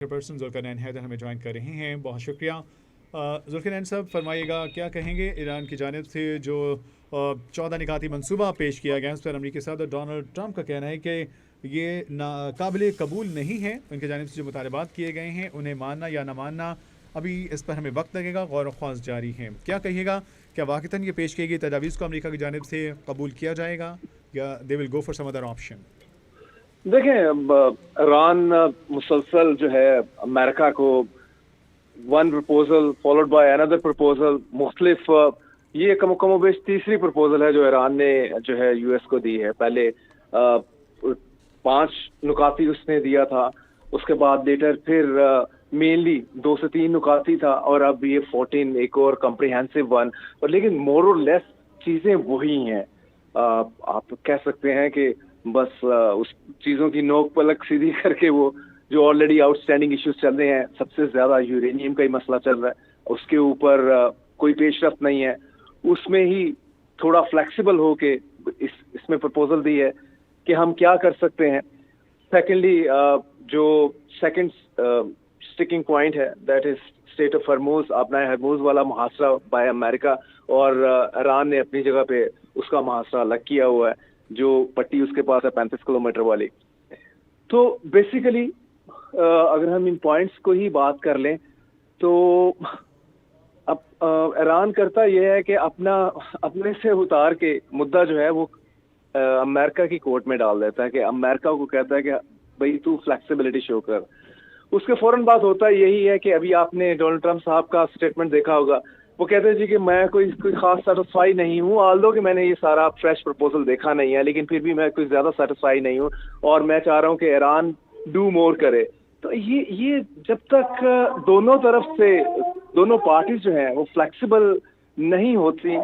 Person Zulqarnain Haider हमें join कर रहे हैं, बहुत शुक्रिया। जुल्करनैन साहब, फरमाइएगा क्या कहेंगे ईरान की जानिब से जो 14 निकाती मनसूबा पेश किया गया है उस पर अमरीकी सदर डोनाल्ड ट्रंप का कहना है कि ये नाकाबिल कबूल नहीं है। उनकी जानिब से जो मुतालबात किए गए हैं उन्हें मानना या ना मानना, अभी इस पर हमें वक्त लगेगा, गौर व ख्वास जारी है। क्या कहिएगा, क्या वाक़तन ये पेश की गई तजावीज़ को अमरीका की जानिब से कबूल किया जाएगा या they will go for some other option? देखें, ईरान मुसलसल जो है अमेरिका को one proposal followed by another proposal मुख्तलिफ, ये कमोबेश तीसरी प्रपोजल है जो ईरान ने जो है यूएस को दी है। पहले 5 नुकाती उसने दिया था, उसके बाद लेटर फिर मेनली 2 से 3 नुकाती था, और अब ये 14 एक और कम्प्रिहेंसिव वन। और लेकिन मोर और लेस चीजें वही हैं। आप कह सकते हैं कि बस उस चीजों की नोक पलक सीधी करके वो जो ऑलरेडी आउटस्टैंडिंग इश्यूज चल रहे हैं, सबसे ज्यादा यूरेनियम का ही मसला चल रहा है, उसके ऊपर कोई पेशरफ्त नहीं है। उसमें ही थोड़ा फ्लेक्सिबल हो के इसमें प्रपोजल दी है कि हम क्या कर सकते हैं। सेकेंडली, जो सेकंड स्टिकिंग पॉइंट है दैट इज स्टेट ऑफ हरमुज, अपना हरमुज वाला मुहासरा बाय अमेरिका, और ईरान ने अपनी जगह पे उसका मुहासरा अलग किया हुआ है, जो पट्टी उसके पास है 35 किलोमीटर वाली। तो बेसिकली अगर हम इन पॉइंट्स को ही बात कर लें तो अब ईरान करता यह है कि अपने से उतार के मुद्दा जो है वो अमेरिका की कोर्ट में डाल देता है, कि अमेरिका को कहता है कि भाई तू फ्लेक्सिबिलिटी शो कर। उसके फौरन बाद होता यही है कि अभी आपने डोनाल्ड ट्रंप साहब का स्टेटमेंट देखा होगा, वो कहते हैं जी कि मैं कोई खास सेटिस्फाई नहीं हूँ, ऑल्दो कि मैंने ये सारा फ्रेश प्रपोजल देखा नहीं है, लेकिन फिर भी मैं कोई ज्यादा सेटिस्फाई नहीं हूँ और मैं चाह रहा हूँ कि ईरान डू मोर करे। तो ये जब तक दोनों तरफ से दोनों पार्टीज जो हैं वो फ्लेक्सिबल नहीं होती,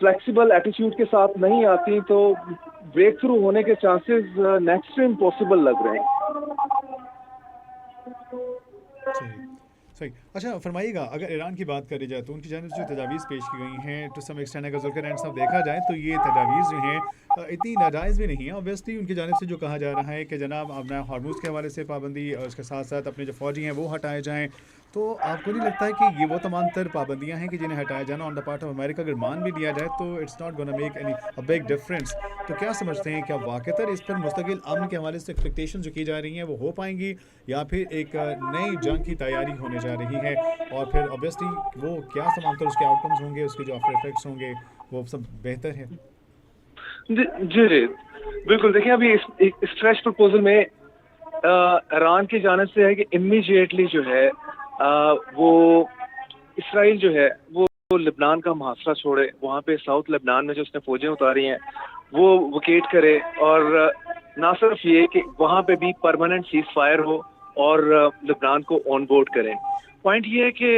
फ्लेक्सिबल एटीट्यूड के साथ नहीं आती, तो ब्रेक थ्रू होने के चांसेस नेक्स्ट टू इम्पॉसिबल लग रहे हैं। सही। अच्छा, फरमाइएगा, अगर ईरान की बात करी जाए तो उनकी जानिब से जो तजावीज़ पेश की गई हैं टू सम एक्सटेंड अगर जुल्करनैन साहब देखा जाए तो ये तजावीज़ जो हैं इतनी नाजायज़ भी नहीं है। ऑब्वियसली उनकी जानिब से जो कहा जा रहा है कि जनाब अपना हार्मूज़ के हवाले से पाबंदी और उसके साथ साथ अपने जो फ़ौजी हैं वो हटाए जाएँ, तो आपको नहीं लगता है कि ये वो तमाम तर पाबंदियाँ हैं कि जिन्हें हटाया जाना on the part of America अगर मान भी लिया जाए तो it's not gonna make any a big difference? तो क्या समझते हैं, क्या वाक़तन इस पर मुस्तकिल अमन के हवाले से एक्सपेक्टेशन जो की जा रही हैं वो हो पाएंगी, या फिर एक नई जंग की तैयारी होने जा रही है और फिर ऑब्वियसली वो क्या तमाम तर उसके आउटकम्स होंगे, उसके जो आफ्टर इफेक्ट्स होंगे वो सब बेहतर है? जी बिल्कुल। देखिए, अभी इस फ्रेश प्रपोजल में ईरान की जानिब से है कि इमीडिएटली जो है वो इसराइल जो है वो लेबनान का मुहासरा छोड़े, वहाँ पे साउथ लेबनान में जो उसने फौजें उतारी हैं वो वकेट करे, और ना सिर्फ ये कि वहाँ पे भी परमानेंट सीज फायर हो और लेबनान को ऑन बोर्ड करें। पॉइंट ये है कि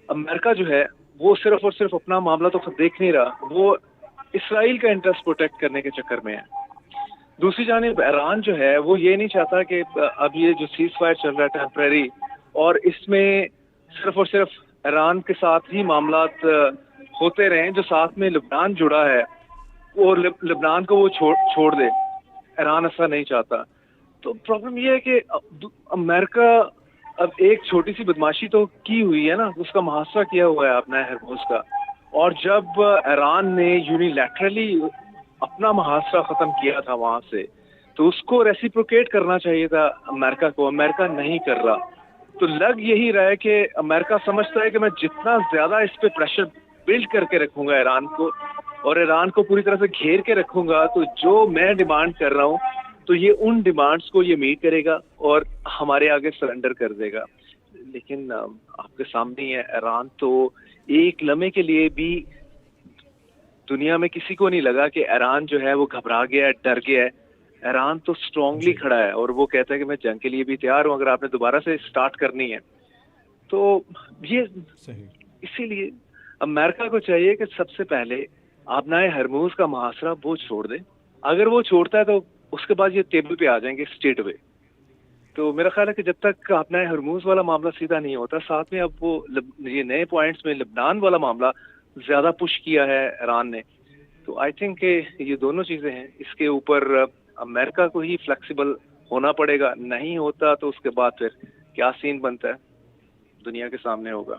अमेरिका जो है वो सिर्फ और सिर्फ अपना मामला तो देख नहीं रहा, वो इसराइल का इंटरेस्ट प्रोटेक्ट करने के चक्कर में है। दूसरी जानिब ईरान जो है वो ये नहीं चाहता कि अब ये जो सीज फायर चल रहा है टेम्परेरी, और इसमें सिर्फ और सिर्फ ईरान के साथ ही मामलात होते रहें, जो साथ में लेबनान जुड़ा है और लेबनान को वो छोड़ दे। ईरान ऐसा नहीं चाहता। तो प्रॉब्लम ये है कि अमेरिका अब एक छोटी सी बदमाशी तो की हुई है ना, उसका मुहासरा किया हुआ है अपना हरमुज का, और जब ईरान ने यूनिलैटरली अपना मुहासरा खत्म किया था वहां से, तो उसको रेसिप्रोकेट करना चाहिए था अमेरिका को। अमेरिका नहीं कर रहा, तो लग यही रहा है कि अमेरिका समझता है कि मैं जितना ज्यादा इस पे प्रेशर बिल्ड करके रखूंगा ईरान को, और ईरान को पूरी तरह से घेर के रखूंगा, तो जो मैं डिमांड कर रहा हूँ तो ये उन डिमांड्स को ये मीट करेगा और हमारे आगे सरेंडर कर देगा। लेकिन आपके सामने है, ईरान तो एक लम्हे के लिए भी दुनिया में किसी को नहीं लगा कि ईरान जो है वो घबरा गया है, डर गया है। ईरान तो स्ट्रांगली खड़ा है और वो कहता है कि मैं जंग के लिए भी तैयार हूं अगर आपने दोबारा से स्टार्ट करनी है। तो ये इसीलिए अमेरिका को चाहिए कि सबसे पहले अपना हरमुज का मुहासरा वो छोड़ दे। अगर वो छोड़ता है तो उसके बाद ये टेबल पे आ जाएंगे स्टेट वे। तो मेरा ख्याल है कि जब तक अपना हरमुज वाला मामला सीधा नहीं होता, साथ में अब वो ये नए पॉइंट्स में लेबनान वाला मामला ज्यादा पुश किया है ईरान ने, तो आई थिंक ये दोनों चीजें हैं, इसके ऊपर अमेरिका को ही फ्लेक्सिबल होना पड़ेगा। नहीं होता तो उसके बाद फिर क्या सीन बनता है दुनिया के सामने होगा।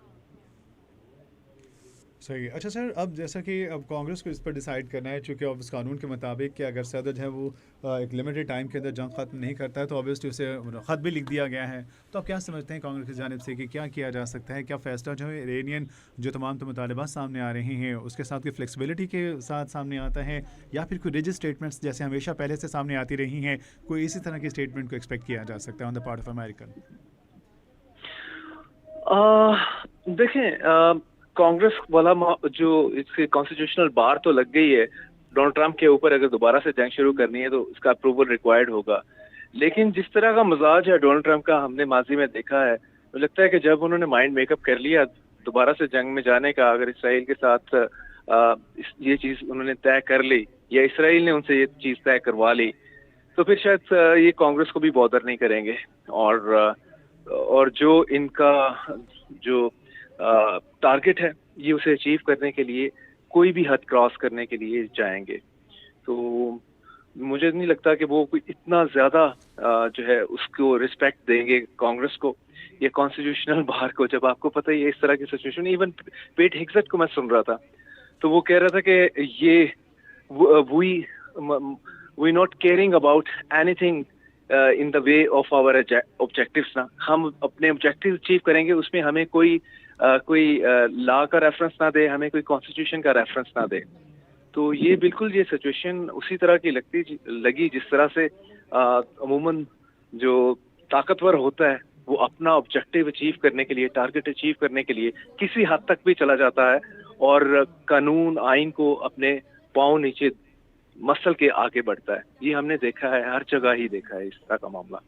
सही। अच्छा सर, अब जैसा कि अब कांग्रेस को इस पर डिसाइड करना है, चूँकि अब इस कानून के मुताबिक कि अगर सदर जो है वो एक लिमिटेड टाइम के अंदर जंग ख़त्म नहीं करता है तो ऑब्वियसली उसे ख़त भी लिख दिया गया है। तो आप क्या समझते हैं कांग्रेस की जानिब से कि क्या किया जा सकता है? क्या फ़ैसला जो है इरानियन जो तमाम तो मुतालबात सामने आ रहे हैं उसके साथ की फ्लेक्सिबिलिटी के साथ सामने आता है, या फिर कोई रिजिड स्टेटमेंट्स जैसे हमेशा पहले से सामने आती रही हैं, कोई इसी तरह की स्टेटमेंट को एक्सपेक्ट किया जा सकता है on the part of American? देखें, कांग्रेस वाला जो इसके कॉन्स्टिट्यूशनल बार तो लग गई है डोनाल्ड ट्रंप के ऊपर, अगर दोबारा से जंग शुरू करनी है तो इसका अप्रूवल रिक्वायर्ड होगा। लेकिन जिस तरह का मिजाज है डोनाल्ड ट्रंप का हमने माजी में देखा है, मुझे लगता है कि जब उन्होंने माइंड मेकअप कर लिया दोबारा से जंग में जाने का, अगर इसराइल के साथ ये चीज उन्होंने तय कर ली या इसराइल ने उनसे ये चीज तय करवा ली, तो फिर शायद ये कांग्रेस को भी बॉदर नहीं करेंगे और जो इनका जो टारगेट है ये उसे अचीव करने के लिए कोई भी हद क्रॉस करने के लिए जाएंगे। तो मुझे नहीं लगता कि वो कोई इतना ज्यादा जो है उसको रिस्पेक्ट देंगे कांग्रेस को या कॉन्स्टिट्यूशनल बार को। जब आपको पता ही है इस तरह की सिचुएशन, इवन पेट हेग्सेट को मैं सुन रहा था तो वो कह रहा था कि ये we not caring about anything in the way of our objectives ना, हम अपने ऑब्जेक्टिव अचीव करेंगे, उसमें हमें कोई लॉ का रेफरेंस ना दे, हमें कोई कॉन्स्टिट्यूशन का रेफरेंस ना दे। तो ये बिल्कुल ये सिचुएशन उसी तरह की लगी जिस तरह से अमूमन जो ताकतवर होता है वो अपना ऑब्जेक्टिव अचीव करने के लिए, टारगेट अचीव करने के लिए किसी हद तक भी चला जाता है और कानून आइन को अपने पांव नीचे मसल के आगे बढ़ता है। ये हमने देखा है, हर जगह ही देखा है इस तरह का मामला।